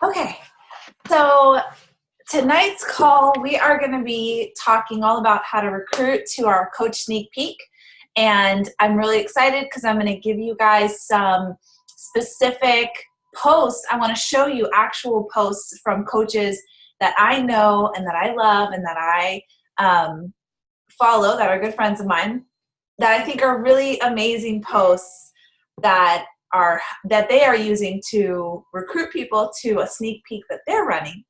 Okay, so tonight's call, we are going to be talking all about how to recruit to our Coach Sneak Peek. And I'm really excited because I'm going to give you guys some specific posts. I want to show you actual posts from coaches that I know and that I love and that I follow, that are good friends of mine, that I think are really amazing posts that they are using to recruit people to a sneak peek that they're running.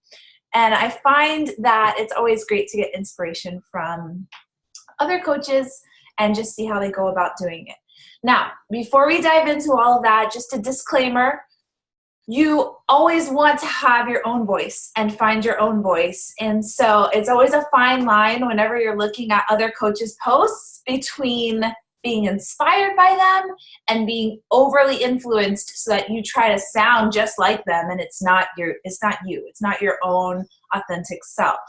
And I find that it's always great to get inspiration from other coaches and just see how they go about doing it. Now, before we dive into all of that, just a disclaimer, you always want to have your own voice and find your own voice. And so it's always a fine line whenever you're looking at other coaches' posts between being inspired by them and being overly influenced so that you try to sound just like them, and it's not you, it's not your own authentic self.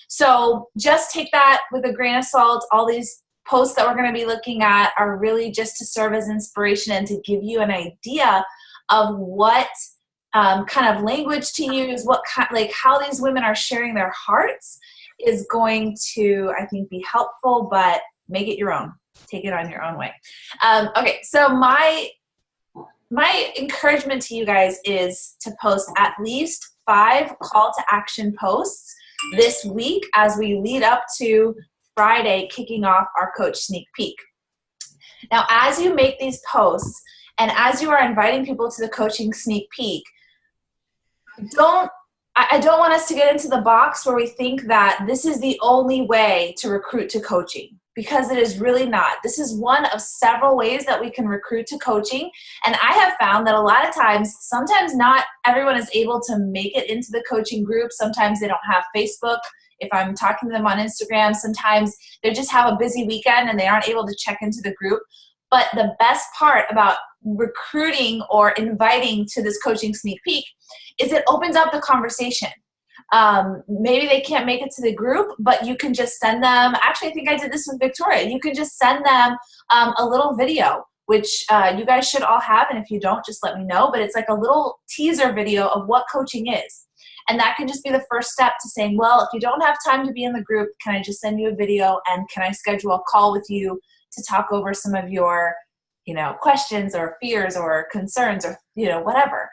So just take that with a grain of salt. All these posts that we're going to be looking at are really just to serve as inspiration and to give you an idea of what kind of language to use, how these women are sharing their hearts is going to, I think, be helpful, but make it your own. Take it on your own way. Okay, so my encouragement to you guys is to post at least 5 call to action posts this week as we lead up to Friday kicking off our Coach Sneak Peek. Now, as you make these posts and as you are inviting people to the Coaching Sneak Peek, I don't want us to get into the box where we think that this is the only way to recruit to coaching, because it is really not. This is one of several ways that we can recruit to coaching. And I have found that a lot of times, sometimes not everyone is able to make it into the coaching group. Sometimes they don't have Facebook. If I'm talking to them on Instagram, sometimes they just have a busy weekend and they aren't able to check into the group. But the best part about recruiting or inviting to this Coaching Sneak Peek is it opens up the conversation. Maybe they can't make it to the group, but you can just send them, actually I think I did this with Victoria, you can just send them a little video, which you guys should all have, and if you don't, just let me know, but it's like a little teaser video of what coaching is. And that can just be the first step to saying, well, if you don't have time to be in the group, can I just send you a video, and can I schedule a call with you to talk over some of your questions or fears or concerns or, whatever.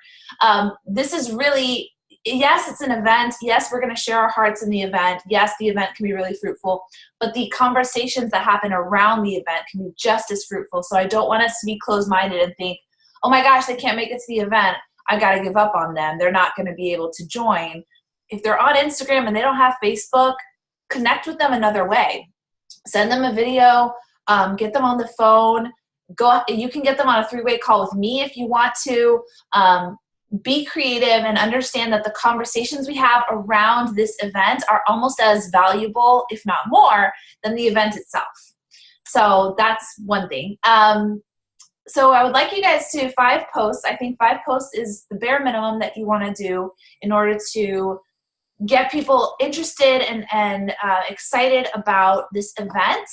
This is really, yes, it's an event. Yes, we're going to share our hearts in the event. Yes, the event can be really fruitful, but the conversations that happen around the event can be just as fruitful. So I don't want us to be closed-minded and think, oh my gosh, they can't make it to the event. I got to give up on them. They're not going to be able to join. If they're on Instagram and they don't have Facebook, connect with them another way. Send them a video, get them on the phone. You can get them on a 3-way call with me if you want to. Be creative and understand that the conversations we have around this event are almost as valuable, if not more, than the event itself. So that's one thing. So I would like you guys to 5 posts. I think 5 posts is the bare minimum that you want to do in order to get people interested and excited about this event.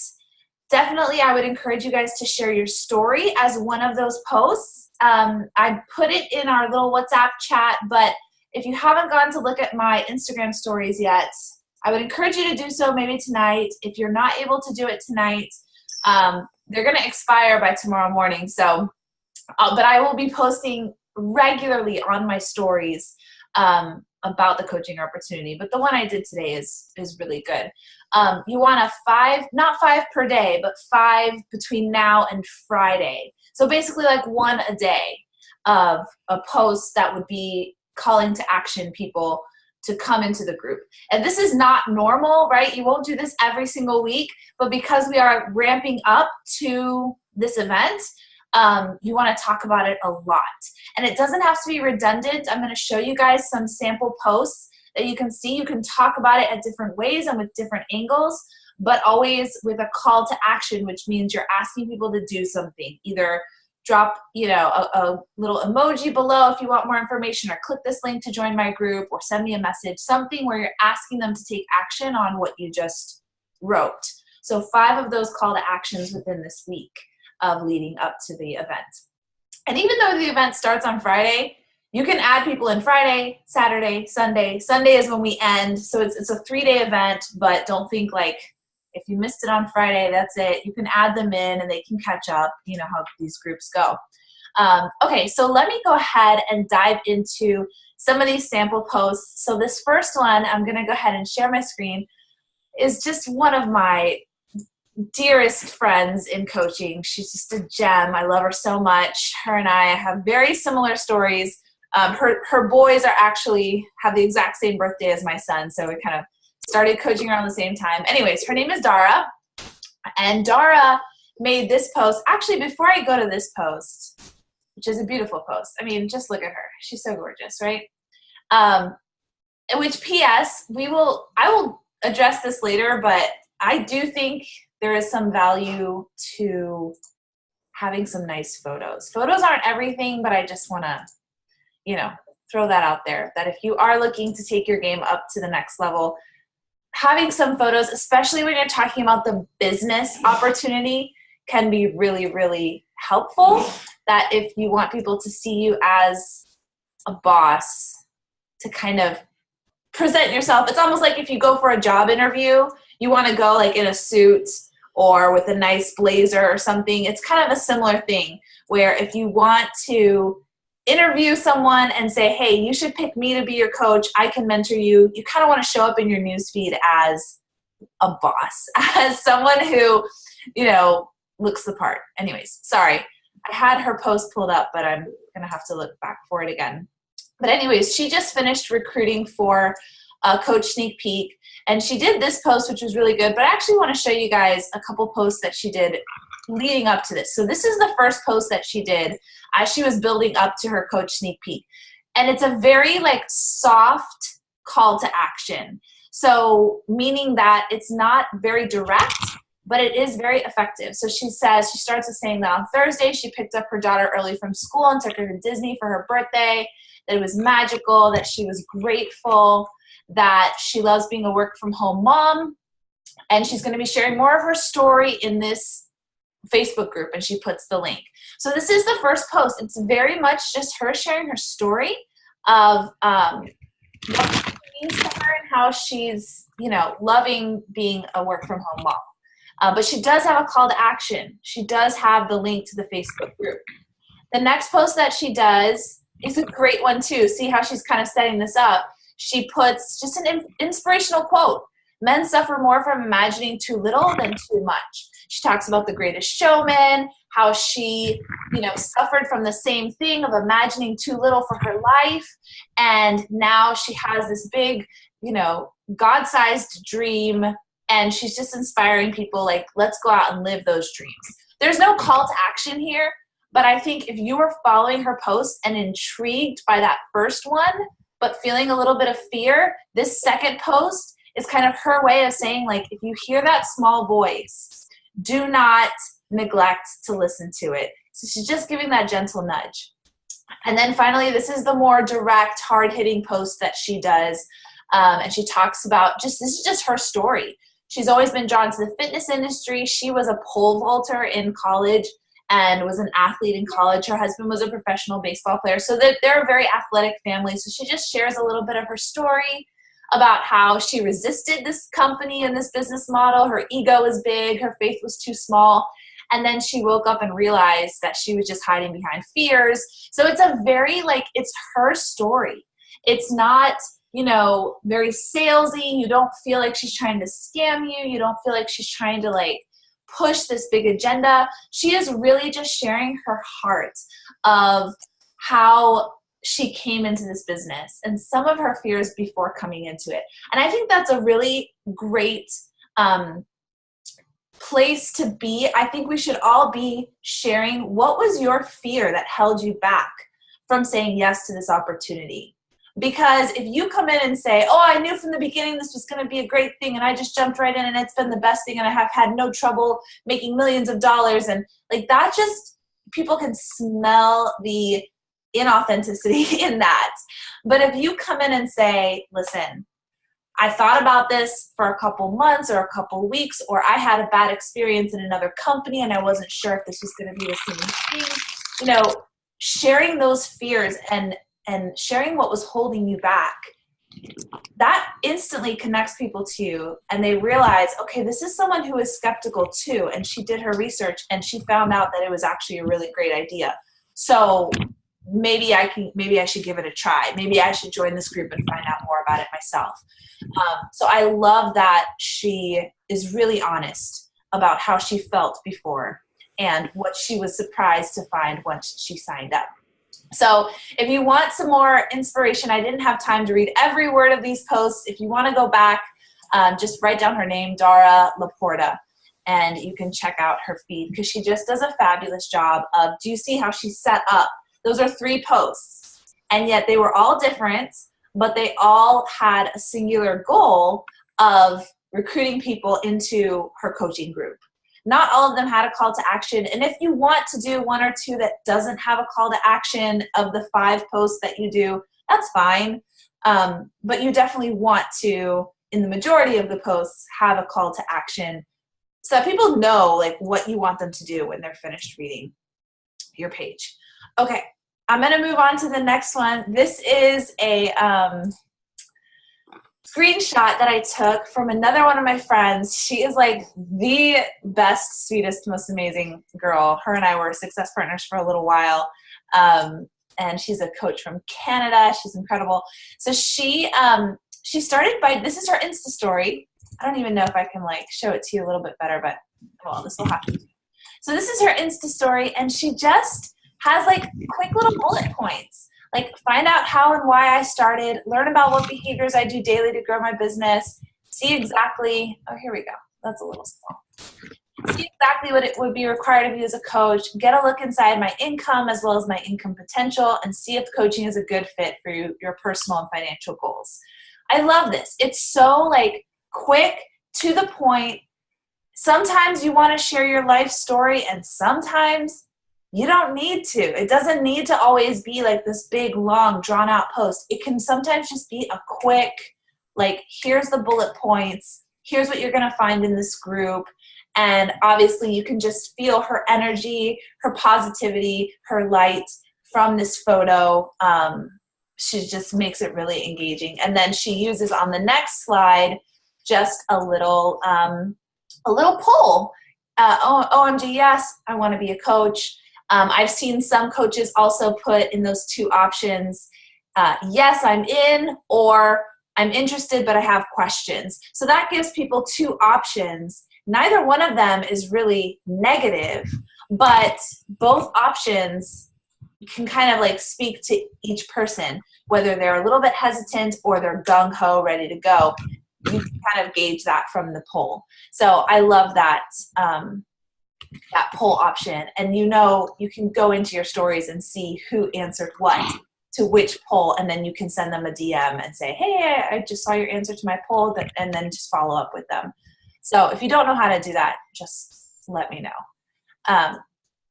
Definitely, I would encourage you guys to share your story as one of those posts. I put it in our little WhatsApp chat, but if you haven't gone to look at my Instagram stories yet, I would encourage you to do so maybe tonight. If you're not able to do it tonight, they're going to expire by tomorrow morning. So, but I will be posting regularly on my stories about the coaching opportunity, but the one I did today is really good. You want not 5 per day, but 5 between now and Friday. So basically like 1 a day of a post that would be calling to action people to come into the group. And this is not normal, right? You won't do this every single week, but because we are ramping up to this event, you want to talk about it a lot. And it doesn't have to be redundant. I'm going to show you guys some sample posts that you can see. You can talk about it at different ways and with different angles, but always with a call to action, which means you're asking people to do something. Either drop, a little emoji below if you want more information, or click this link to join my group, or send me a message, something where you're asking them to take action on what you just wrote. So 5 of those call to actions within this week of leading up to the event. And even though the event starts on Friday, You can add people in Friday, Saturday, Sunday. Sunday is when we end. So it's a 3-day event, but don't think like if you missed it on Friday, that's it. You can add them in and they can catch up. You know how these groups go. Okay, so let me go ahead and dive into some of these sample posts. So this first one, I'm going to go ahead and share my screen, is just one of my dearest friends in coaching. She's just a gem. I love her so much. Her and I have very similar stories. Her boys are actually have the exact same birthday as my son, so we kind of started coaching around the same time. Anyways, her name is Dara, and Dara made this post. Actually, before I go to this post, which is a beautiful post. I mean, just look at her. She's so gorgeous, right? Which P.S. I will address this later, but I do think there is some value to having some nice photos. Photos aren't everything, but I just want to, throw that out there, that if you are looking to take your game up to the next level, having some photos, especially when you're talking about the business opportunity, can be really, really helpful. That if you want people to see you as a boss, to kind of present yourself. It's almost like if you go for a job interview, you want to go like in a suit or with a nice blazer or something. It's kind of a similar thing where if you want to interview someone and say, hey, you should pick me to be your coach, I can mentor you, you kind of want to show up in your newsfeed as a boss, as someone who, looks the part. Anyways, sorry. I had her post pulled up, but I'm going to have to look back for it again. But anyways, she just finished recruiting for Coach Sneak Peek, and she did this post, which was really good, but I actually want to show you guys a couple posts that she did leading up to this. So this is the first post that she did as she was building up to her Coach Sneak Peek. And it's a very soft call to action. So meaning that it's not very direct, but it is very effective. So she starts with saying that on Thursday, she picked up her daughter early from school and took her to Disney for her birthday, that it was magical, that she was grateful, that she loves being a work from home mom. And she's going to be sharing more of her story in this Facebook group, and she puts the link. So this is the first post. It's very much just her sharing her story of what it means to her and how she's, loving being a work from home mom. But she does have a call to action. She does have the link to the Facebook group. The next post that she does is a great one too. See how she's kind of setting this up. She puts just an inspirational quote. Men suffer more from imagining too little than too much. She talks about The Greatest Showman, how she, suffered from the same thing of imagining too little for her life. And now she has this big, God-sized dream. And she's just inspiring people let's go out and live those dreams. There's no call to action here, but I think if you were following her post and intrigued by that first one, but feeling a little bit of fear, this second post is kind of her way of saying, if you hear that small voice, do not neglect to listen to it. So she's just giving that gentle nudge. And then finally, this is the more direct, hard-hitting post that she does. And she talks about this is just her story. She's always been drawn to the fitness industry. She was a pole vaulter in college and was an athlete in college. Her husband was a professional baseball player. So they're a very athletic family. So she just shares a little bit of her story about how she resisted this company and this business model. Her ego was big. Her faith was too small. And then she woke up and realized that she was just hiding behind fears. So it's a very, it's her story. It's not, very salesy. You don't feel like she's trying to scam you. You don't feel like she's trying to push this big agenda. She is really just sharing her heart of how she came into this business and some of her fears before coming into it. And I think that's a really great place to be. I think we should all be sharing what was your fear that held you back from saying yes to this opportunity. Because if you come in and say, oh, I knew from the beginning this was going to be a great thing and I just jumped right in and it's been the best thing and I have had no trouble making millions of dollars, and that just, people can smell the inauthenticity in that. But if you come in and say, listen, I thought about this for a couple months or a couple weeks, or I had a bad experience in another company and I wasn't sure if this was going to be the same thing, sharing those fears and and sharing what was holding you back, that instantly connects people to you, and they realize, okay, this is someone who is skeptical too, and she did her research and she found out that it was actually a really great idea. So maybe I should give it a try. Maybe I should join this group and find out more about it myself. So I love that she is really honest about how she felt before and what she was surprised to find once she signed up. So if you want some more inspiration, I didn't have time to read every word of these posts. If you want to go back, just write down her name, Dara Laporta, and you can check out her feed because she just does a fabulous job of, do you see how she's set up? Those are 3 posts, and yet they were all different, but they all had a singular goal of recruiting people into her coaching group. Not all of them had a call to action. And if you want to do 1 or 2 that doesn't have a call to action of the 5 posts that you do, that's fine. But you definitely want to, in the majority of the posts, have a call to action so that people know like what you want them to do when they're finished reading your page. Okay, I'm going to move on to the next one. This is a screenshot that I took from another one of my friends. She is like the best, sweetest, most amazing girl. Her and I were success partners for a little while. And she's a coach from Canada. She's incredible. So she started by, this is her Insta story. I don't even know if I can like show it to you a little bit better, but well, this will happen. So this is her Insta story, and she just has like quick little bullet points. Like, find out how and why I started, learn about what behaviors I do daily to grow my business, see exactly, oh, here we go. That's a little small. See exactly what it would be required of you as a coach, get a look inside my income as well as my income potential, and see if coaching is a good fit for you, your personal and financial goals. I love this. It's so like quick, to the point. Sometimes you want to share your life story, and sometimes you don't need to. It doesn't need to always be like this big, long, drawn-out post. It can sometimes just be a quick, like, here's the bullet points, here's what you're going to find in this group. And obviously you can just feel her energy, her positivity, her light from this photo. She just makes it really engaging. And then she uses on the next slide just a little poll. OMG, yes, I want to be a coach. I've seen some coaches also put in those 2 options, yes, I'm in, or I'm interested, but I have questions. So that gives people 2 options. Neither one of them is really negative, but both options can kind of like speak to each person, whether they're a little bit hesitant or they're gung-ho, ready to go. You can kind of gauge that from the poll. So I love that. That poll option, and you can go into your stories and see who answered what to which poll, and then you can send them a DM and say, hey, I just saw your answer to my poll, and then just follow up with them. So if you don't know how to do that, just let me know.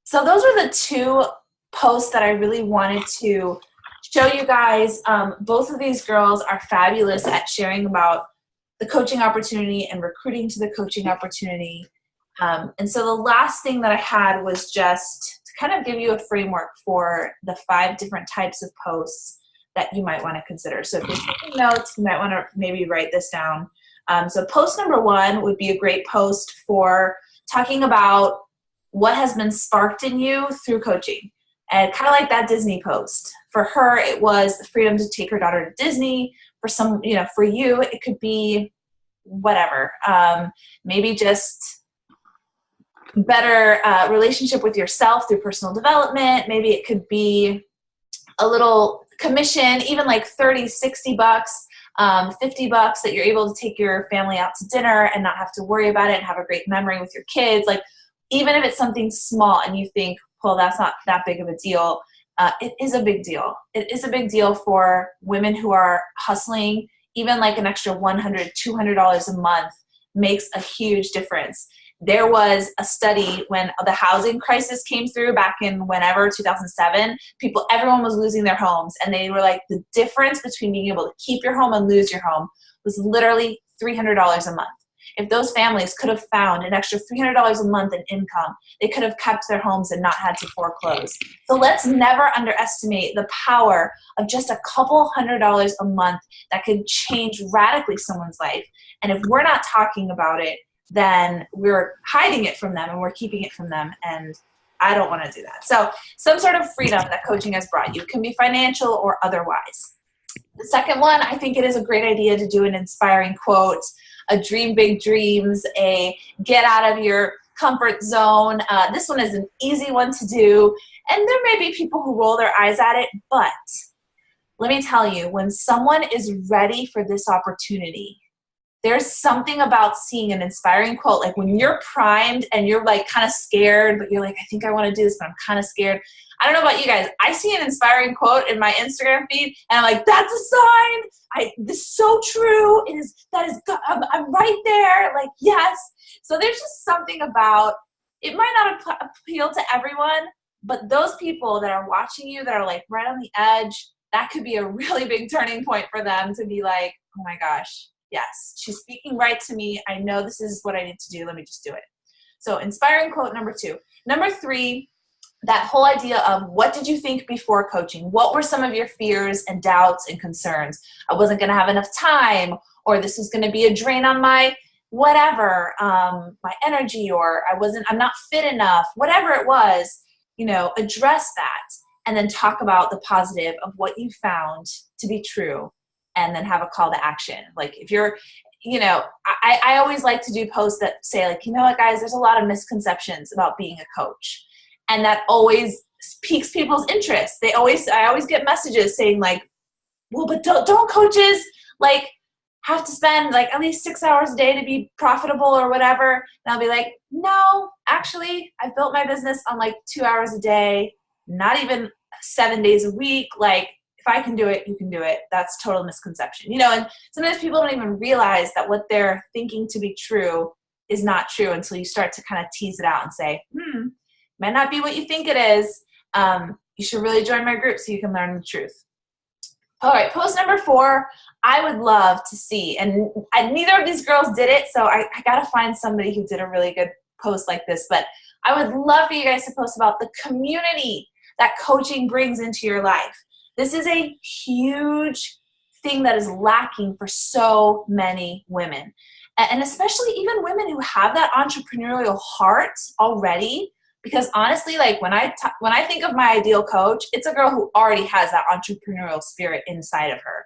So those are the 2 posts that I really wanted to show you guys. Both of these girls are fabulous at sharing about the coaching opportunity and recruiting to the coaching opportunity. And so the last thing that I had was just to kind of give you a framework for the 5 different types of posts that you might want to consider. So if you're taking notes, you might want to maybe write this down. So post number 1 would be a great post for talking about what has been sparked in you through coaching. And kind of like that Disney post. For her, it was the freedom to take her daughter to Disney. For some, for you, it could be whatever. Maybe just better relationship with yourself through personal development. Maybe it could be a little commission, even like 30, 60 bucks, 50 bucks that you're able to take your family out to dinner and not have to worry about it and have a great memory with your kids. Like, even if it's something small and you think, well, that's not that big of a deal, it is a big deal. It is a big deal for women who are hustling. Even like an extra $100, $200 a month makes a huge difference. There was a study when the housing crisis came through back in whenever, 2007, everyone was losing their homes. And they were like, the difference between being able to keep your home and lose your home was literally $300 a month. if those families could have found an extra $300 a month in income, they could have kept their homes and not had to foreclose. So let's never underestimate the power of just a couple $100 a month that could change radically someone's life. And if we're not talking about it, then we're hiding it from them and we're keeping it from them. And I don't want to do that. So some sort of freedom that coaching has brought you can be financial or otherwise. The second one, I think it is a great idea to do an inspiring quote, a dream big dreams, a get out of your comfort zone. This one is an easy one to do. And there may be people who roll their eyes at it, but let me tell you, when someone is ready for this opportunity, there's something about seeing an inspiring quote, like when you're primed and you're like kind of scared, but you're like, I think I want to do this, but I'm kind of scared. I don't know about you guys. I see an inspiring quote in my Instagram feed and I'm like, that's a sign. This is so true. I'm right there. Like, yes. So there's just something about, it might not appeal to everyone, but those people that are watching you that are like right on the edge, that could be a really big turning point for them to be like, oh my gosh. Yes, she's speaking right to me. I know this is what I need to do. Let me just do it. So inspiring quote number 2. Number 3, that whole idea of what did you think before coaching? What were some of your fears and doubts and concerns? I wasn't going to have enough time, or this was going to be a drain on my whatever, my energy, or I'm not fit enough, whatever it was, address that and then talk about the positive of what you found to be true. And then have a call to action. Like if you're, I always like to do posts that say like, you know what guys, there's a lot of misconceptions about being a coach. And that always piques people's interest. I always get messages saying like, well, but don't coaches like have to spend like at least 6 hours a day to be profitable or whatever? And I'll be like, no, actually I built my business on like 2 hours a day, not even 7 days a week. Like, if I can do it, you can do it. That's total misconception. And sometimes people don't even realize that what they're thinking to be true is not true until you start to kind of tease it out and say, might not be what you think it is. You should really join my group so you can learn the truth. All right, post number 4, I would love to see, and neither of these girls did it, so I got to find somebody who did a really good post like this, but I would love for you guys to post about the community that coaching brings into your life. This is a huge thing that is lacking for so many women. And especially even women who have that entrepreneurial heart already. Because honestly, like when I think of my ideal coach, it's a girl who already has that entrepreneurial spirit inside of her.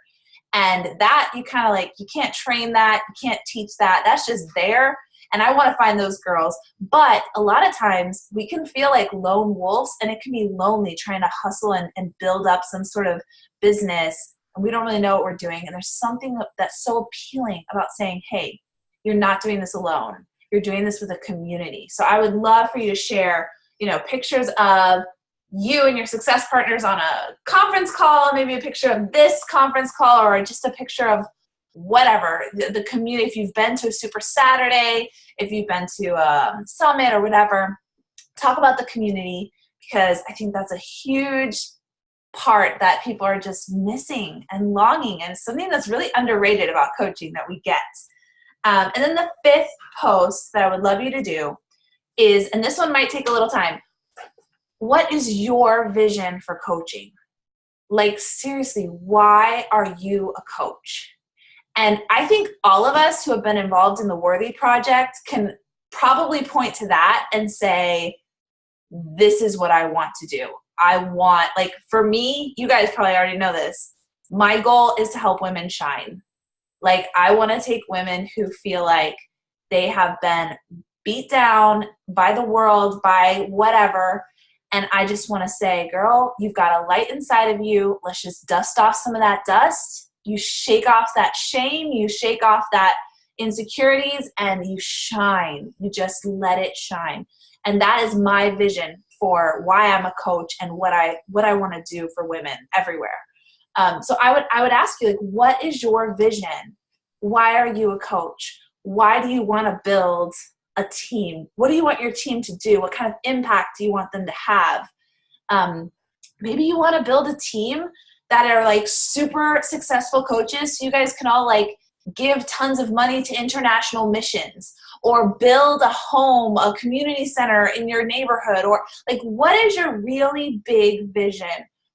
And that you kind of like, you can't train that, you can't teach that. That's just there. And I want to find those girls. But a lot of times we can feel like lone wolves, and it can be lonely trying to hustle and build up some sort of business. And we don't really know what we're doing. And there's something that's so appealing about saying, hey, you're not doing this alone. You're doing this with a community. So I would love for you to share, pictures of you and your success partners on a conference call, maybe a picture of this conference call, or just a picture of whatever, the community. If you've been to a Super Saturday, if you've been to a summit or whatever, talk about the community, because I think that's a huge part that people are just missing and longing, and something that's really underrated about coaching that we get. And then the 5th post that I would love you to do is, and this one might take a little time, what is your vision for coaching? Like seriously, why are you a coach? And I think all of us who have been involved in the Worthy Project can probably point to that and say, this is what I want to do. Like for me, you guys probably already know this, my goal is to help women shine. Like I want to take women who feel like they have been beat down by the world, by whatever, and I just want to say, girl, you've got a light inside of you. Let's just dust off some of that dust. You shake off that shame, you shake off that insecurities, and you shine. You just let it shine. And that is my vision for why I'm a coach and what I want to do for women everywhere. So I would ask you, like, what is your vision? Why are you a coach? Why do you want to build a team? What do you want your team to do? What kind of impact do you want them to have? Maybe you want to build a team that are like super successful coaches, so you guys can all like give tons of money to international missions, or build a home, a community center in your neighborhood, or like, what is your really big vision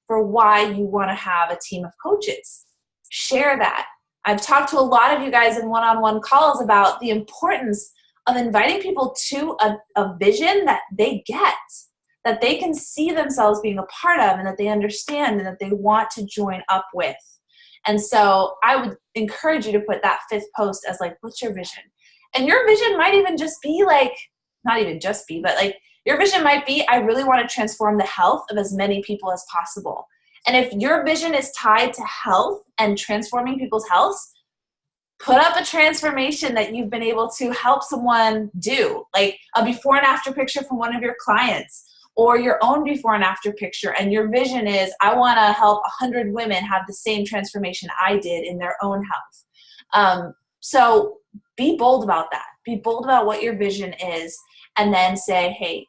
for why you want to have a team of coaches? Share that. I've talked to a lot of you guys in one-on-one calls about the importance of inviting people to a vision that they get, that they can see themselves being a part of, and that they understand and that they want to join up with. And so I would encourage you to put that 5th post as like, what's your vision? And your vision might even just be like, not even just be, but like your vision might be, I really want to transform the health of as many people as possible. And if your vision is tied to health and transforming people's health, put up a transformation that you've been able to help someone do, like a before and after picture from one of your clients, or your own before and after picture. And your vision is, I want to help 100 women have the same transformation I did in their own health. So be bold about that. Be bold about what your vision is, and then say, hey,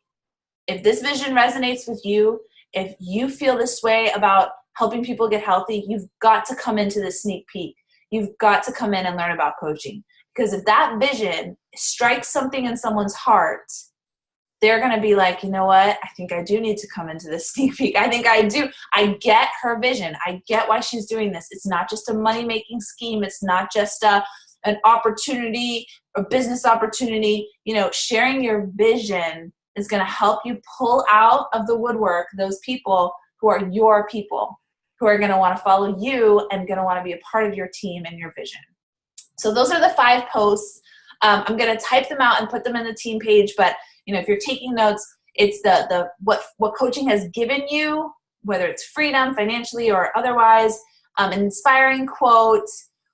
if this vision resonates with you, if you feel this way about helping people get healthy, you've got to come into the sneak peek. You've got to come in and learn about coaching. Because if that vision strikes something in someone's heart, they're going to be like, you know what? I think I do need to come into this sneak peek. I think I do. I get her vision. I get why she's doing this. It's not just a money-making scheme. It's not just an opportunity, a business opportunity. You know, sharing your vision is going to help you pull out of the woodwork those people who are your people, who are going to want to follow you and going to want to be a part of your team and your vision. So those are the 5 posts. I'm going to type them out and put them in the team page, but you know, if you're taking notes, it's the what coaching has given you, whether it's freedom financially or otherwise, an inspiring quote,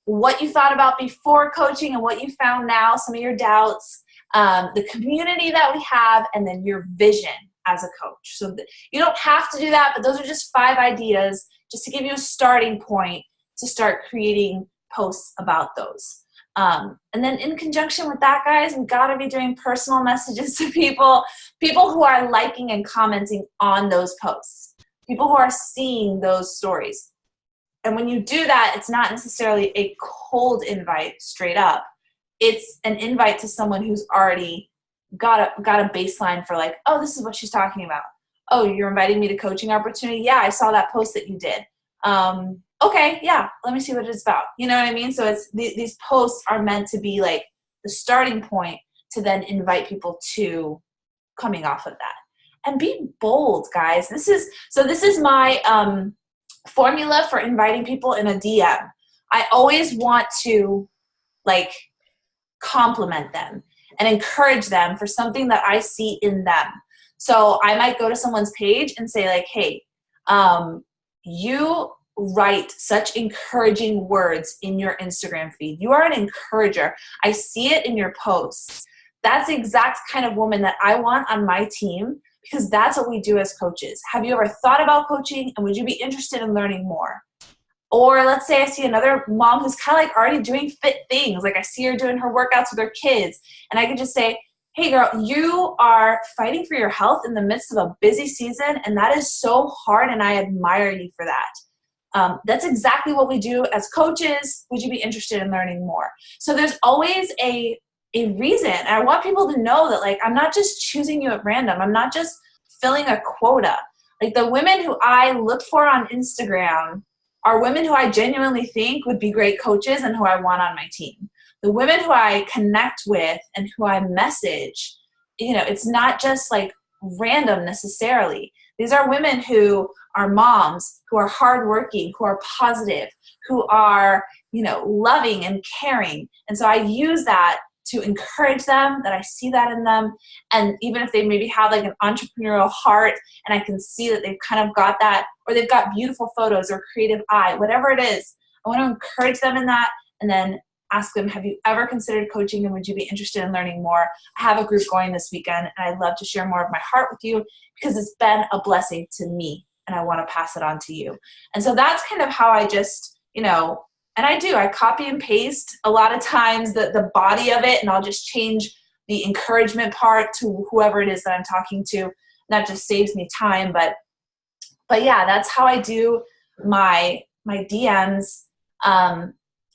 what you thought about before coaching and what you found now, some of your doubts, the community that we have, and then your vision as a coach. So you don't have to do that, but those are just 5 ideas just to give you a starting point to start creating posts about those. And then in conjunction with that, guys, we've got to be doing personal messages to people who are liking and commenting on those posts, people who are seeing those stories. And when you do that, it's not necessarily a cold invite straight up. It's an invite to someone who's already got a baseline for like, oh, this is what she's talking about. Oh, you're inviting me to coaching opportunity? Yeah, I saw that post that you did. Okay, yeah, let me see what it's about. You know what I mean? So it's these posts are meant to be like the starting point to then invite people to coming off of that. And be bold, guys. This is my formula for inviting people in a DM. I always want to like compliment them and encourage them for something that I see in them. So I might go to someone's page and say like, hey, you write such encouraging words in your Instagram feed. You are an encourager. I see it in your posts. That's the exact kind of woman that I want on my team, because that's what we do as coaches. Have you ever thought about coaching, and would you be interested in learning more? Or let's say I see another mom who's kind of like already doing fit things. Like I see her doing her workouts with her kids, and I could just say, hey girl, you are fighting for your health in the midst of a busy season, and that is so hard, and I admire you for that. That's exactly what we do as coaches. Would you be interested in learning more? So there's always a reason. And I want people to know that like I'm not just choosing you at random. I'm not just filling a quota. Like the women who I look for on Instagram are women who I genuinely think would be great coaches and who I want on my team. The women who I connect with and who I message, you know, it's not just like random necessarily. These are women who are moms, who are hardworking, who are positive, who are, you know, loving and caring. And so I use that to encourage them, that I see that in them. And even if they maybe have like an entrepreneurial heart and I can see that they've kind of got that, or they've got beautiful photos or creative eye, whatever it is, I want to encourage them in that, and then ask them, have you ever considered coaching, and would you be interested in learning more? I have a group going this weekend, and I'd love to share more of my heart with you because it's been a blessing to me, and I want to pass it on to you. And so that's kind of how I just, you know, and I copy and paste a lot of times the body of it, and I'll just change the encouragement part to whoever it is that I'm talking to. And that just saves me time. But yeah, that's how I do my DMs.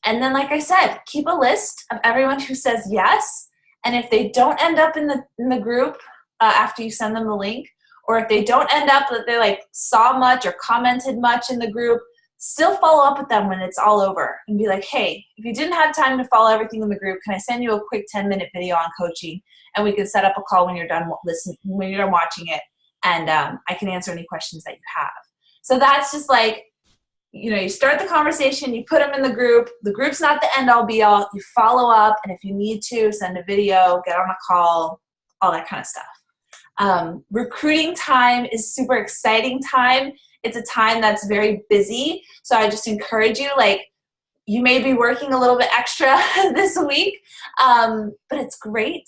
And then, like I said, keep a list of everyone who says yes. And if they don't end up in the group after you send them the link, or if they don't end up that they like saw much or commented much in the group, still follow up with them when it's all over and be like, hey, if you didn't have time to follow everything in the group, can I send you a quick 10-minute video on coaching, and we can set up a call when you're done watching it, and I can answer any questions that you have. So that's just like, you start the conversation, you put them in the group. The group's not the end all be all. You follow up, and if you need to, send a video, get on a call, all that kind of stuff. Recruiting time is super exciting time. It's a time that's very busy. So I just encourage you, like, you may be working a little bit extra this week, but it's great.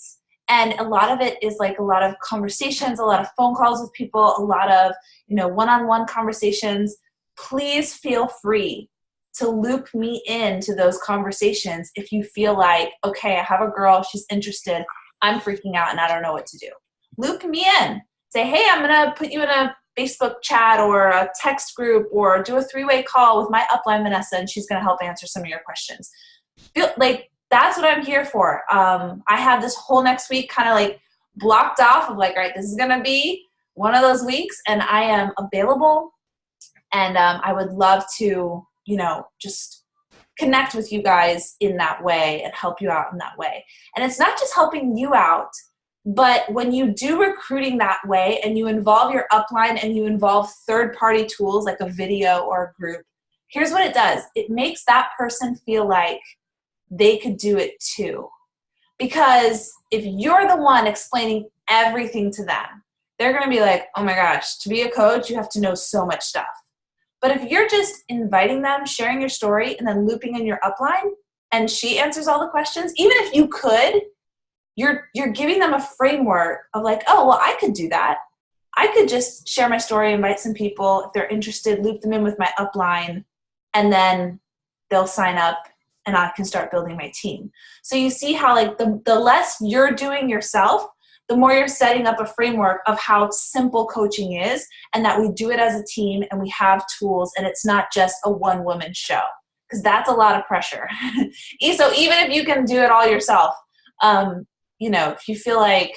And a lot of it is like a lot of conversations, a lot of phone calls with people, a lot of, one-on-one conversations. Please feel free to loop me into those conversations if you feel like, okay, I have a girl, she's interested, I'm freaking out and I don't know what to do. Loop me in. Say, hey, I'm going to put you in a Facebook chat or a text group, or do a 3-way call with my upline, Vanessa, and she's going to help answer some of your questions. Feel like that's what I'm here for. I have this whole next week kind of like blocked off of like, all right, this is going to be one of those weeks, and I am available, and I would love to, just connect with you guys in that way and help you out in that way. And it's not just helping you out, but when you do recruiting that way and you involve your upline and you involve third-party tools like a video or a group, here's what it does. It makes that person feel like they could do it too. Because if you're the one explaining everything to them, they're going to be like, oh my gosh, to be a coach, you have to know so much stuff. But if you're just inviting them, sharing your story, and then looping in your upline, and she answers all the questions, even if you could, you're giving them a framework of like, oh, well, I could do that. I could just share my story, invite some people. If they're interested, loop them in with my upline, and then they'll sign up, and I can start building my team. So you see how like the less you're doing yourself, the more you're setting up a framework of how simple coaching is, and that we do it as a team and we have tools, and it's not just a one-woman show, because that's a lot of pressure. So even if you can do it all yourself, if you feel like,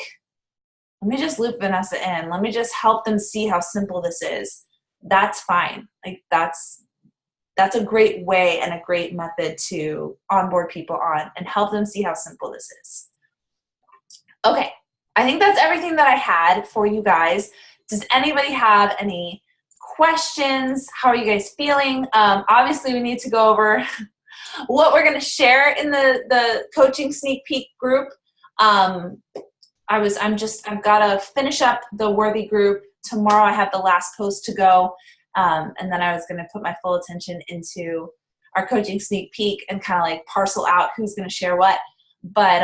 let me just loop Vanessa in, let me just help them see how simple this is, that's fine. Like that's a great way and a great method to onboard people on and help them see how simple this is. Okay, I think that's everything that I had for you guys. Does anybody have any questions? How are you guys feeling? Obviously, we need to go over what we're going to share in the coaching sneak peek group. I've got to finish up the Worthy group. Tomorrow I have the last post to go. And then I was going to put my full attention into our coaching sneak peek and kind of like parcel out who's going to share what. But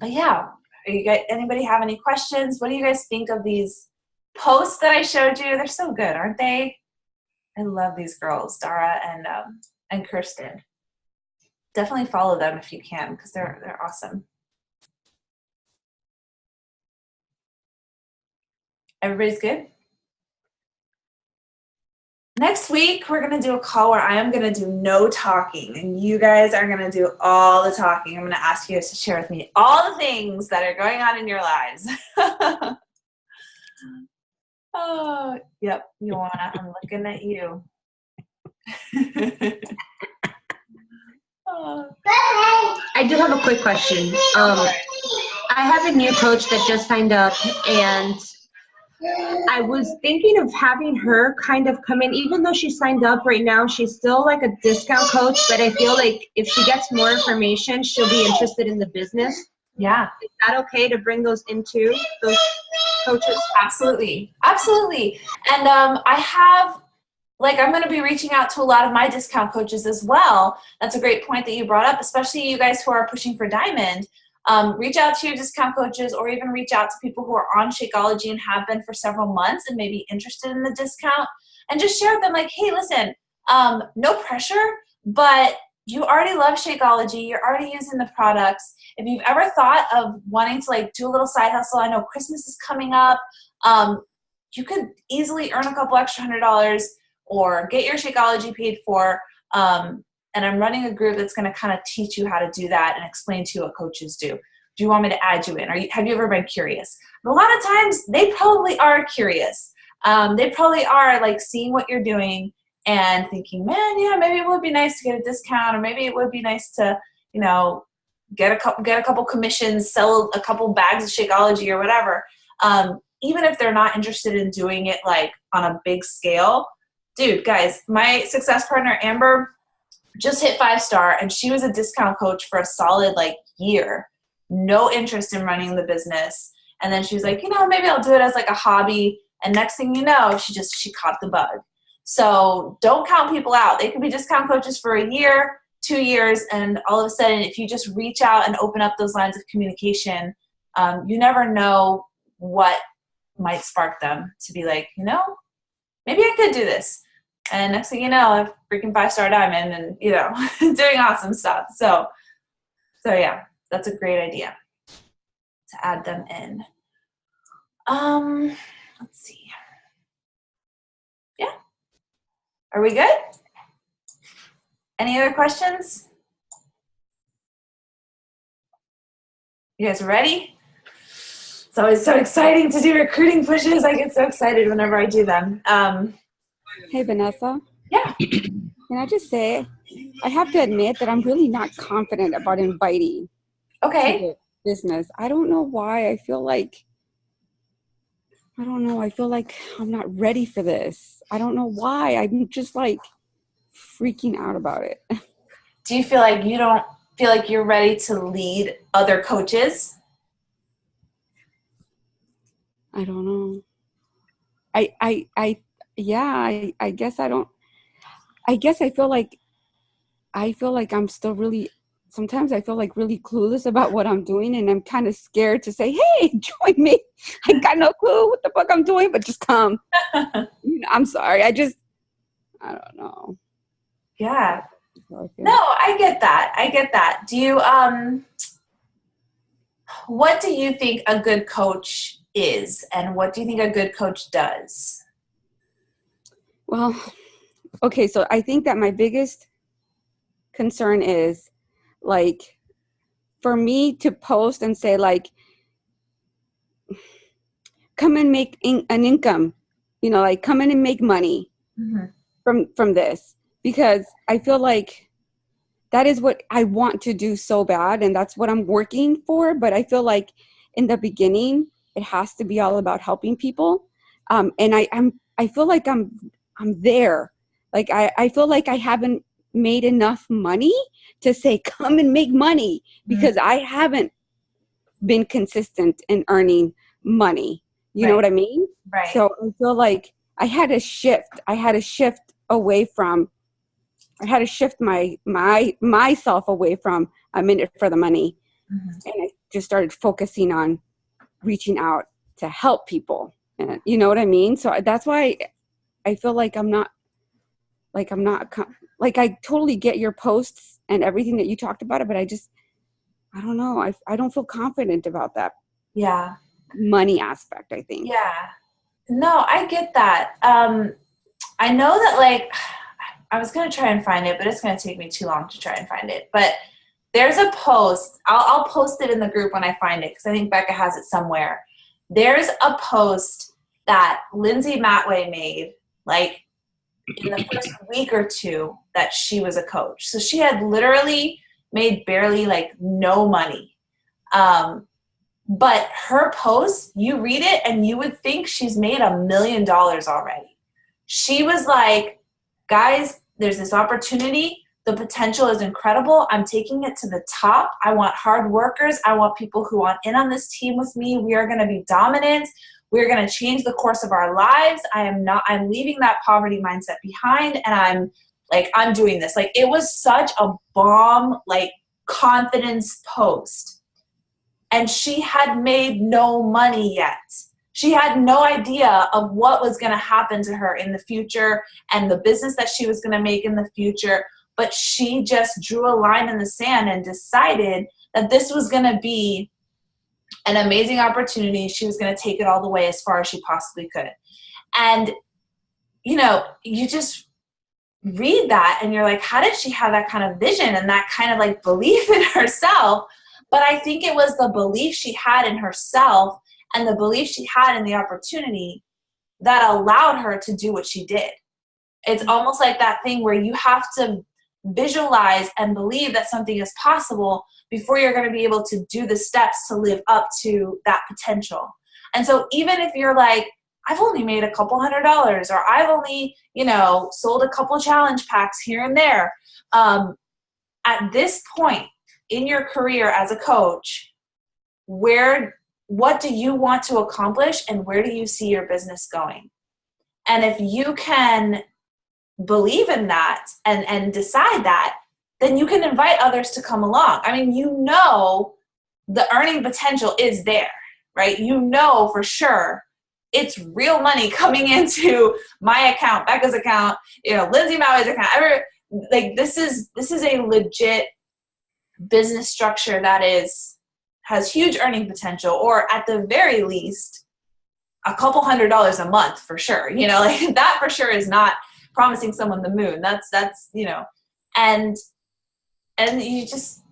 yeah, anybody have any questions? What do you guys think of these posts that I showed you? They're so good, aren't they? I love these girls, Dara and Kirsten. Definitely follow them if you can, because they're awesome. Everybody's good? Next week, we're going to do a call where I am going to do no talking, and you guys are going to do all the talking. I'm going to ask you guys to share with me all the things that are going on in your lives. Oh, yep, Ioana, I'm looking at you. I do have a quick question. I have a new coach that just signed up, and I was thinking of having her kind of come in, even though she signed up right now, she's still like a discount coach, but I feel like if she gets more information, she'll be interested in the business. Yeah. Is that okay to bring those into those coaches? Absolutely. Absolutely. And I'm going to be reaching out to a lot of my discount coaches as well. That's a great point that you brought up, especially you guys who are pushing for Diamond. Reach out to your discount coaches, or even reach out to people who are on Shakeology and have been for several months and may be interested in the discount, and just share with them like, hey, listen, no pressure, but you already love Shakeology. You're already using the products. If you've ever thought of wanting to like do a little side hustle, I know Christmas is coming up. You could easily earn a couple extra $100 or get your Shakeology paid for. and I'm running a group that's going to kind of teach you how to do that and explain to you what coaches do. Do you want me to add you in? Have you ever been curious? And a lot of times they probably are curious. They probably are like seeing what you're doing and thinking, man, yeah, maybe it would be nice to get a discount, or maybe it would be nice to, you know, get a couple commissions, sell a couple bags of Shakeology or whatever. Even if they're not interested in doing it like on a big scale. Dude, guys, my success partner, Amber, just hit 5-star, and she was a discount coach for a solid like year. No interest in running the business. And then she was like, you know, maybe I'll do it as like a hobby. And next thing you know, she caught the bug. So don't count people out. They could be discount coaches for a year, 2 years, and all of a sudden, if you just reach out and open up those lines of communication, you never know what might spark them to be like, you know, maybe I could do this. And next thing you know, a freaking 5-star diamond and, you know, doing awesome stuff. So yeah, that's a great idea to add them in. Let's see. Yeah. Are we good? Any other questions? You guys ready? It's always so exciting to do recruiting pushes. I get so excited whenever I do them. Hey, Vanessa. Yeah. Can I just say, I have to admit that I'm really not confident about inviting Okay. to the business. I don't know why. I feel like I'm not ready for this. I don't know why. I'm just like freaking out about it. Do you feel like you don't feel like you're ready to lead other coaches? I don't know. I guess I don't. I guess I feel like I'm still really, sometimes I feel like really clueless about what I'm doing, and I'm kind of scared to say, hey, join me. I got no clue what the fuck I'm doing, but just come. I'm sorry. I don't know. Yeah. No, I get that. Do you, what do you think a good coach is, and what do you think a good coach does? Well, okay, so I think that my biggest concern is, like, for me to post and say, like, come and make an income, you know, like, come in and make money from this, because I feel like that is what I want to do so bad, and that's what I'm working for. But I feel like in the beginning, it has to be all about helping people, and I feel like I'm there. Like, I feel like I haven't made enough money to say, come and make money, because I haven't been consistent in earning money. You know what I mean? Right. So I feel like I had to shift away from, I had to shift myself away from, I'm in it for the money. And I just started focusing on reaching out to help people. And you know what I mean? So that's why I feel like I totally get your posts and everything that you talked about it, but I don't know. I don't feel confident about that. Yeah. Money aspect, I think. Yeah. No, I get that. I know that, like, I was going to try and find it, but it's going to take me too long to try and find it. But there's a post. I'll post it in the group when I find it, because I think Becca has it somewhere. There's a post that Lindsay Matway made, like, in the first week or two that she was a coach. So she had literally made barely, like, no money. But her post, you read it and you would think she's made $1 million already. She was like, guys, there's this opportunity. The potential is incredible. I'm taking it to the top. I want hard workers. I want people who want in on this team with me. We are going to be dominant. We're going to change the course of our lives. I'm leaving that poverty mindset behind, and I'm doing this. Like, it was such a bomb, like, confidence post. And she had made no money yet. She had no idea of what was going to happen to her in the future and the business that she was going to make in the future. But she just drew a line in the sand and decided that this was going to be an amazing opportunity. She was going to take it all the way as far as she possibly could. And, you know, read that and you're like, how did she have that kind of vision and that kind of like belief in herself? But I think it was the belief she had in herself and the belief she had in the opportunity that allowed her to do what she did. It's almost like that thing where you have to visualize and believe that something is possible before you're going to be able to do the steps to live up to that potential. And so even if you're like, I've only made a couple $100, or I've only, sold a couple challenge packs here and there. At this point in your career as a coach, what do you want to accomplish and where do you see your business going? And if you can believe in that and decide that, then you can invite others to come along. I mean, the earning potential is there, right? For sure it's real money coming into my account, Becca's account, Lindsay Maui's account. This is a legit business structure that has huge earning potential, or at the very least, a couple $100s a month for sure. That for sure is not promising someone the moon. That's and you just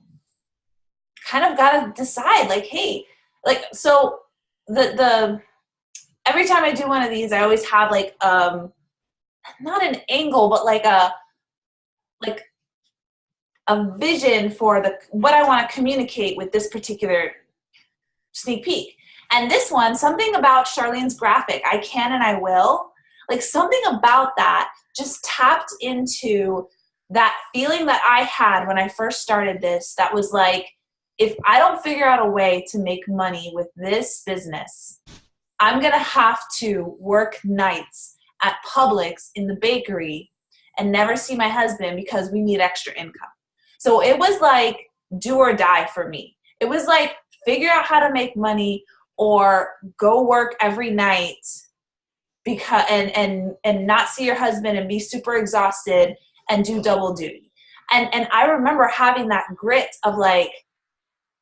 kind of got to decide, like, hey, so the every time I do one of these, I always have not an angle, but a vision for what I want to communicate with this particular sneak peek. And this one, something about Charlene's graphic, I can and I will, something about that just tapped into that feeling that I had when I first started this, that was like, if I don't figure out a way to make money with this business, I'm going to have to work nights at Publix in the bakery and never see my husband because we need extra income. So it was like do or die for me. It was like figure out how to make money or go work every night because and not see your husband and be super exhausted and do double duty. And I remember having that grit of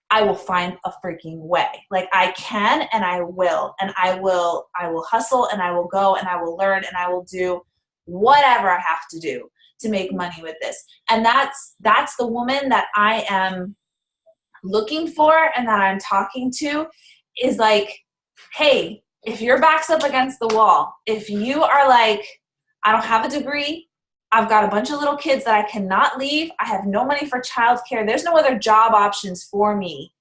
I will find a freaking way. I can and I will. And I will hustle and I will go and I will learn and I will do whatever I have to do to make money with this. And that's the woman that I am looking for and that I'm talking to, is hey, if your back's up against the wall, if you are I don't have a degree, I've got a bunch of little kids that I cannot leave, I have no money for childcare, there's no other job options for me,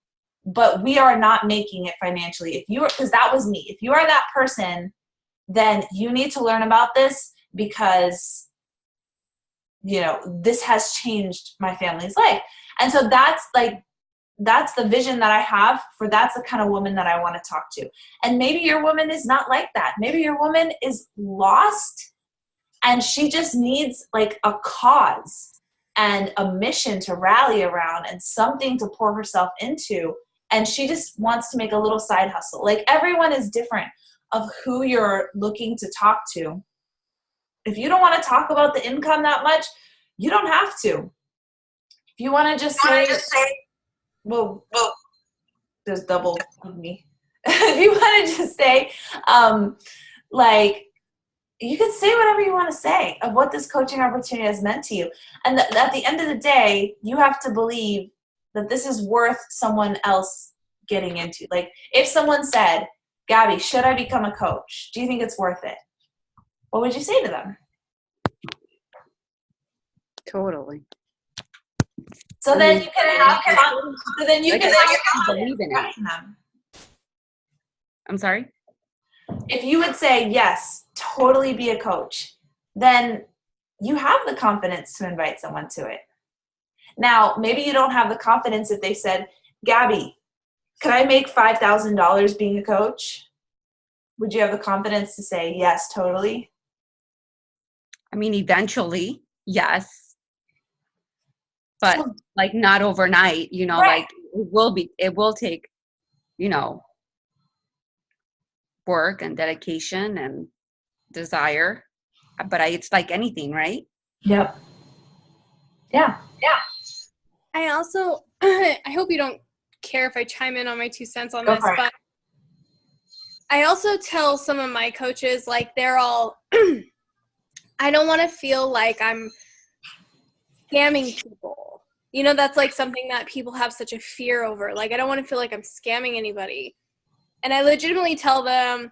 but we are not making it financially. Because that was me. If you are that person, then you need to learn about this, because this has changed my family's life. And so that's the vision that I have for, that's the kind of woman that I want to talk to. And maybe your woman is not like that. Maybe your woman is lost and she just needs a cause and a mission to rally around and something to pour herself into. And she just wants to make a little side hustle. Everyone is different of who you're looking to talk to. If you don't want to talk about the income that much, you don't have to. If you want to just say, well, there's double of me. If you want to just say, you can say whatever you want to say of what this coaching opportunity has meant to you. And at the end of the day, you have to believe that this is worth someone else getting into. If someone said, Gabby, should I become a coach? Do you think it's worth it? What would you say to them? Totally. So then you can have believe in it. I'm sorry? If you would say, yes, totally be a coach, then you have the confidence to invite someone to it. Now, maybe you don't have the confidence if they said, Gabby, could I make $5,000 being a coach? Would you have the confidence to say, yes, totally? I mean, eventually, yes. But not overnight, right. It will take, work and dedication and desire. But it's like anything, right? Yep. Yeah. I also, I hope you don't care if I chime in on my 2 cents on this, but I also tell some of my coaches, they're all I don't want to feel like I'm scamming people. You know, that's like something that people have such a fear over. Like, I don't want to feel like I'm scamming anybody. And I legitimately tell them,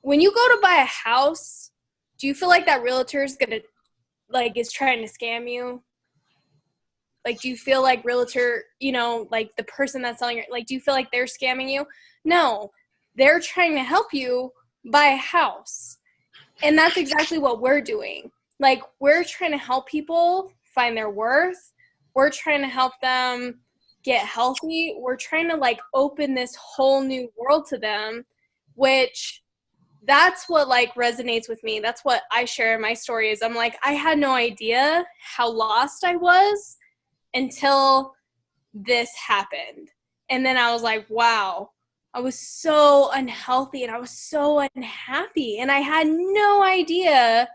when you go to buy a house, do you feel like that realtor is going to, like, is trying to scam you? Like, do you feel like realtor, you know, like the person that's selling it, like, do you feel like they're scamming you? No, they're trying to help you buy a house. And that's exactly what we're doing. Like, we're trying to help people find their worth. We're trying to help them get healthy. We're trying to, like, open this whole new world to them, which that's what, like, resonates with me. That's what I share in my story is I'm like, I had no idea how lost I was until this happened. And then I was like, wow, I was so unhealthy and I was so unhappy and I had no idea.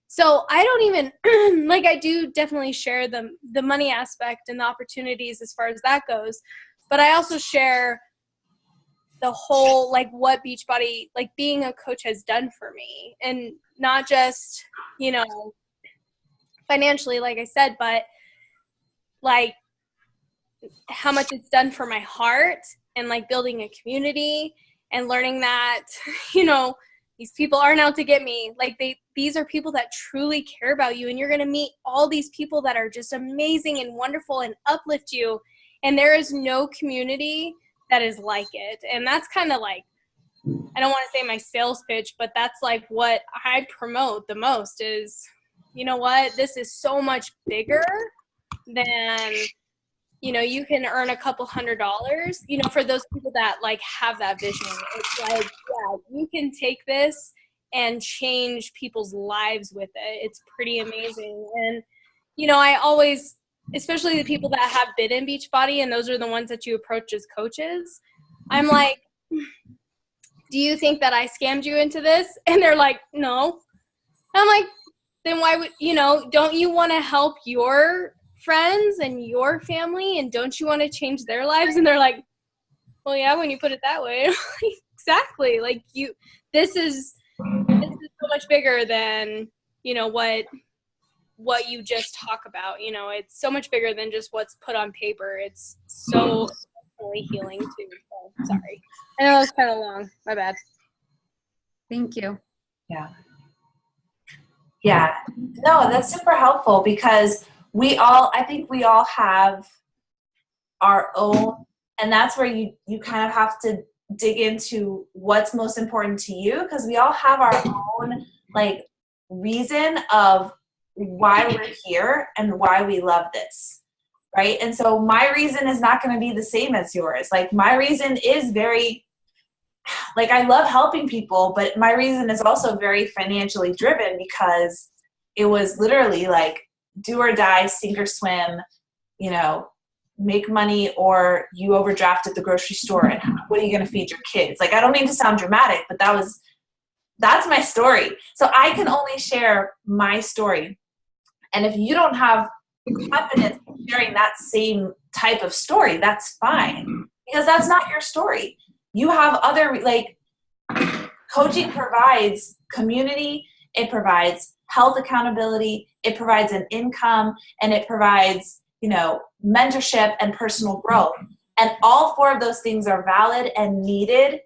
So I don't even, like, I do definitely share the money aspect and the opportunities as far as that goes. But I also share the whole, like, what Beachbody, like, being a coach has done for me. And not just, you know, financially, like I said, but like how much it's done for my heart and like building a community and learning that, you know, these people aren't out to get me. Like these are people that truly care about you, and you're going to meet all these people that are just amazing and wonderful and uplift you. And there is no community that is like it. And that's kind of like, I don't want to say my sales pitch, but that's like what I promote the most is, you know what, this is so much bigger than, you know, you can earn a couple $100, you know, for those people that like have that vision. It's like, yeah, you can take this and change people's lives with it. It's pretty amazing. And, you know, I always, especially the people that have been in Beachbody, and those are the ones that you approach as coaches, I'm like, do you think that I scammed you into this? And they're like, no. I'm like, then why would, you know, don't you want to help your friends and your family, and don't you want to change their lives? And they're like, well, yeah, when you put it that way. Exactly. Like this is so much bigger than, you know, what you just talk about. You know, it's so much bigger than just what's put on paper. It's so emotionally healing too. So, sorry, I know it's kind of long, my bad. Thank you. Yeah, no, that's super helpful because I think we all have our own, and that's where you kind of have to dig into what's most important to you, because we all have our own like reason of why we're here and why we love this, right? And so my reason is not going to be the same as yours. Like my reason is very, like, I love helping people, but my reason is also very financially driven because it was literally like do or die, sink or swim, you know, make money or you overdraft at the grocery store, and what are you going to feed your kids? Like, I don't mean to sound dramatic, but that's my story. So I can only share my story. And if you don't have confidence in sharing that same type of story, that's fine, because that's not your story. You have other, like, coaching provides community, it provides health accountability, it provides an income, and it provides, you know, mentorship and personal growth. And all four of those things are valid and needed.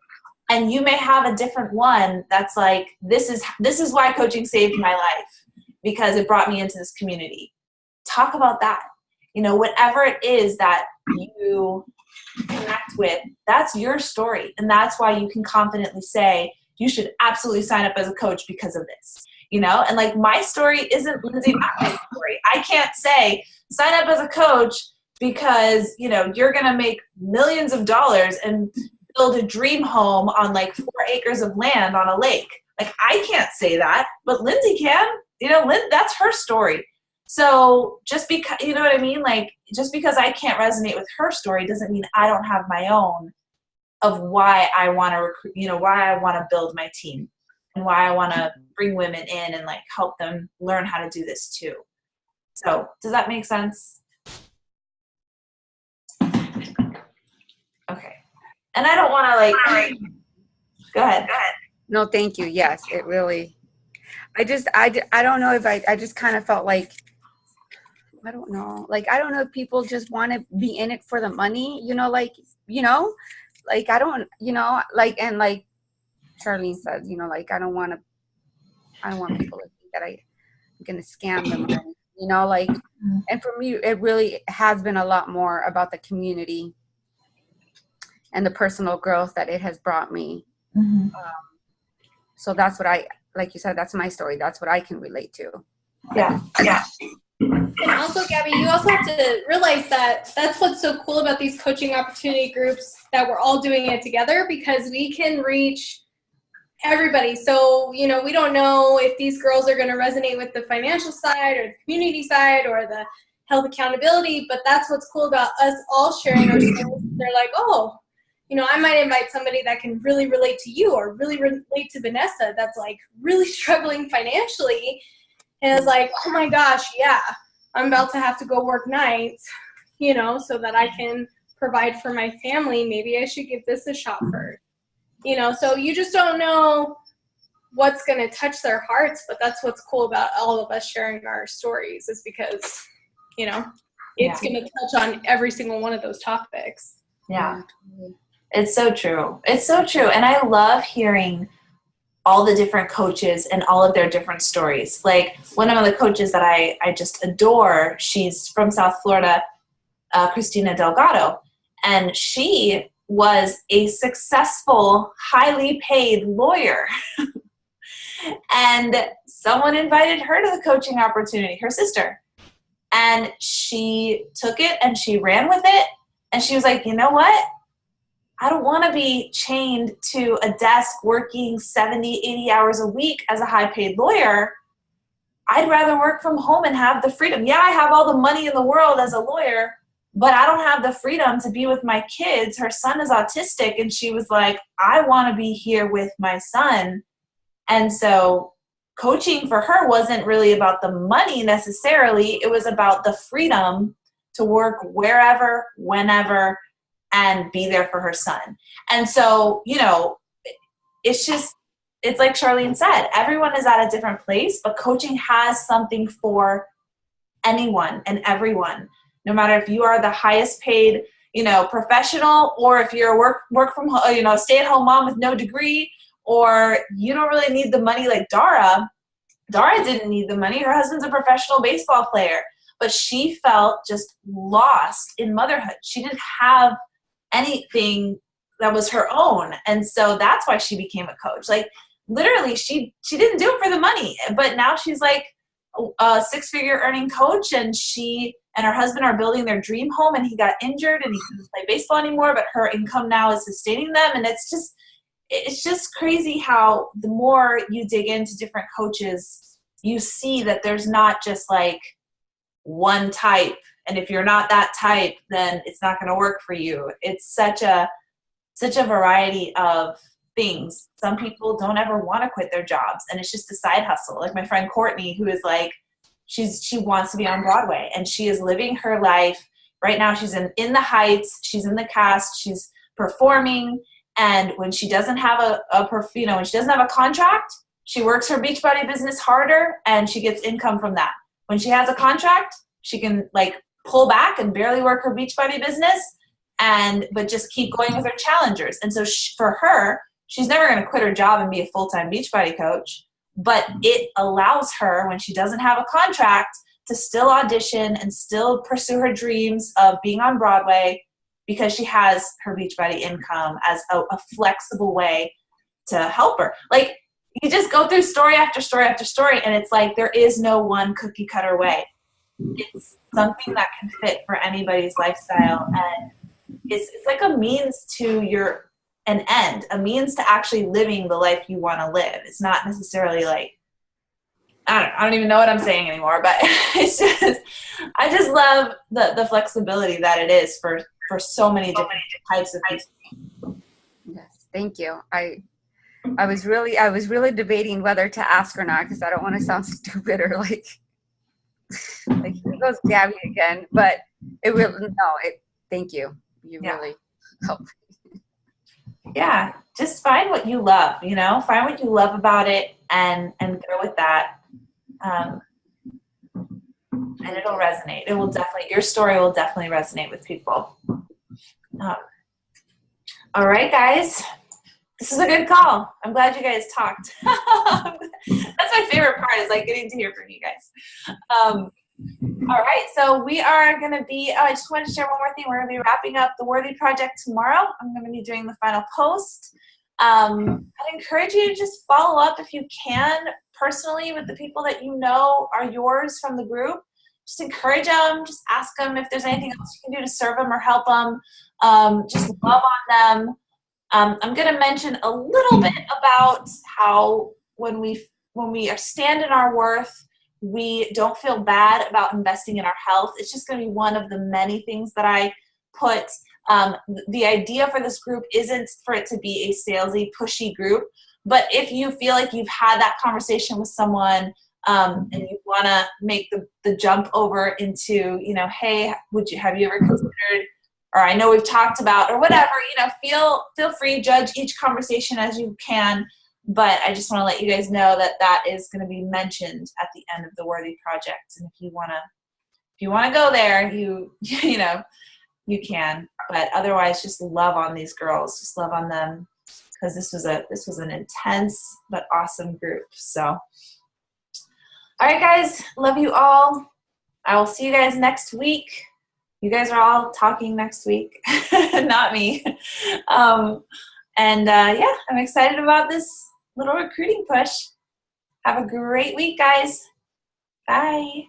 And you may have a different one that's like, this is why coaching saved my life, because it brought me into this community. Talk about that. You know, whatever it is that you connect with, that's your story. And that's why you can confidently say, you should absolutely sign up as a coach because of this. You know, and like my story isn't Lindsay Macklin's story. I can't say sign up as a coach because, you know, you're going to make millions of dollars and build a dream home on like 4 acres of land on a lake. Like, I can't say that, but Lindsay can. You know, that's her story. So just because, you know what I mean? Like, just because I can't resonate with her story doesn't mean I don't have my own of why I want to recruit, you know, why I want to build my team and why I want to bring women in and like help them learn how to do this too. So does that make sense? Okay. And I don't want to like, go ahead. No, thank you. Yes, it really, I don't know if I just kind of felt like, I don't know. Like, I don't know if people just want to be in it for the money, like, I don't, like, and like Charlene says, like, I don't want people to think that I'm going to scam them, like, and for me, it really has been a lot more about the community and the personal growth that it has brought me. So that's what like you said, that's my story. That's what I can relate to. Yeah. And also, Gabby, you also have to realize that that's what's so cool about these coaching opportunity groups, that we're all doing it together, because we can reach everybody. So, we don't know if these girls are going to resonate with the financial side or the community side or the health accountability, but that's what's cool about us all sharing our stories. They're like, oh, I might invite somebody that can really relate to you, or really relate to Vanessa that's like really struggling financially. And it's like, oh my gosh, yeah, I'm about to have to go work nights, so that I can provide for my family. Maybe I should give this a shot first. So you just don't know what's going to touch their hearts, but that's what's cool about all of us sharing our stories, is because, it's going to touch on every single one of those topics. Yeah. It's so true. It's so true. And I love hearing all the different coaches and all of their different stories. Like, one of the coaches that I just adore, she's from South Florida, Christina Delgado, and she was a successful, highly paid lawyer. And someone invited her to the coaching opportunity, her sister. And she took it and she ran with it. And she was like, you know what? I don't want to be chained to a desk working 70, 80 hours a week as a high-paid lawyer. I'd rather work from home and have the freedom. Yeah, I have all the money in the world as a lawyer, but I don't have the freedom to be with my kids. Her son is autistic, and she was like, I want to be here with my son. And so coaching for her wasn't really about the money necessarily. It was about the freedom to work wherever, whenever, and be there for her son. And so, it's like Charlene said, everyone is at a different place, but coaching has something for anyone and everyone, no matter if you are the highest paid, professional, or if you're a work from home, stay-at-home mom with no degree, or you don't really need the money like Dara. Dara didn't need the money. Her husband's a professional baseball player, but she felt just lost in motherhood. She didn't have anything that was her own. And so that's why she became a coach. Like, literally, she didn't do it for the money, but now she's like a six-figure earning coach, and she and her husband are building their dream home, and he got injured and he couldn't play baseball anymore, but her income now is sustaining them. And it's just crazy how the more you dig into different coaches, you see that there's not just like one type. And if you're not that type, then it's not going to work for you. It's such a variety of things. Some people don't ever want to quit their jobs, and it's just a side hustle. Like my friend Courtney, who is like, she wants to be on Broadway, and she is living her life right now. She's in the Heights. She's in the cast. She's performing. And when she doesn't have when she doesn't have a contract, she works her Beachbody business harder, and she gets income from that. When she has a contract, she can like pull back and barely work her Beachbody business, but just keep going with her challengers. And so for her, she's never going to quit her job and be a full-time Beachbody coach, but it allows her, when she doesn't have a contract, to still audition and still pursue her dreams of being on Broadway, because she has her Beachbody income as a flexible way to help her. Like, you just go through story after story after story, and it's like there is no one cookie cutter way. It's something that can fit for anybody's lifestyle, and it's like a means to an end, a means to actually living the life you want to live. It's not necessarily like, I don't even know what I'm saying anymore, but it's just, I just love the flexibility that it is for so many different types of people. Yes, thank you. I was really debating whether to ask or not, because I don't want to sound stupid or like here goes Gabby again. But thank you. You really helped me. yeah, just find what you love, you know, find what you love about it and go with that. And it'll resonate. It will definitely, your story will definitely resonate with people. All right, guys. This is a good call. I'm glad you guys talked. That's my favorite part, is like getting to hear from you guys. All right, so we are going to be, I just wanted to share one more thing. We're going to be wrapping up the Worthy Project tomorrow. I'm going to be doing the final post. I'd encourage you to just follow up if you can personally with the people that you know are yours from the group. Just encourage them. Just ask them if there's anything else you can do to serve them or help them. Just love on them. I'm going to mention a little bit about how when we stand in our worth, we don't feel bad about investing in our health. It's just going to be one of the many things that I put. The idea for this group isn't for it to be a salesy, pushy group, but if you feel like you've had that conversation with someone and you want to make the jump over into, you know, hey, have you ever considered, or I know we've talked about, or whatever, you know, feel free, judge each conversation as you can. But I just want to let you guys know that that is going to be mentioned at the end of the Worthy Project. And if you want to go there, you know, you can. But otherwise, just love on these girls. Just love on them, because this was an intense but awesome group. So, all right, guys, love you all. I will see you guys next week. You guys are all talking next week, not me. Yeah, I'm excited about this little recruiting push. Have a great week, guys. Bye.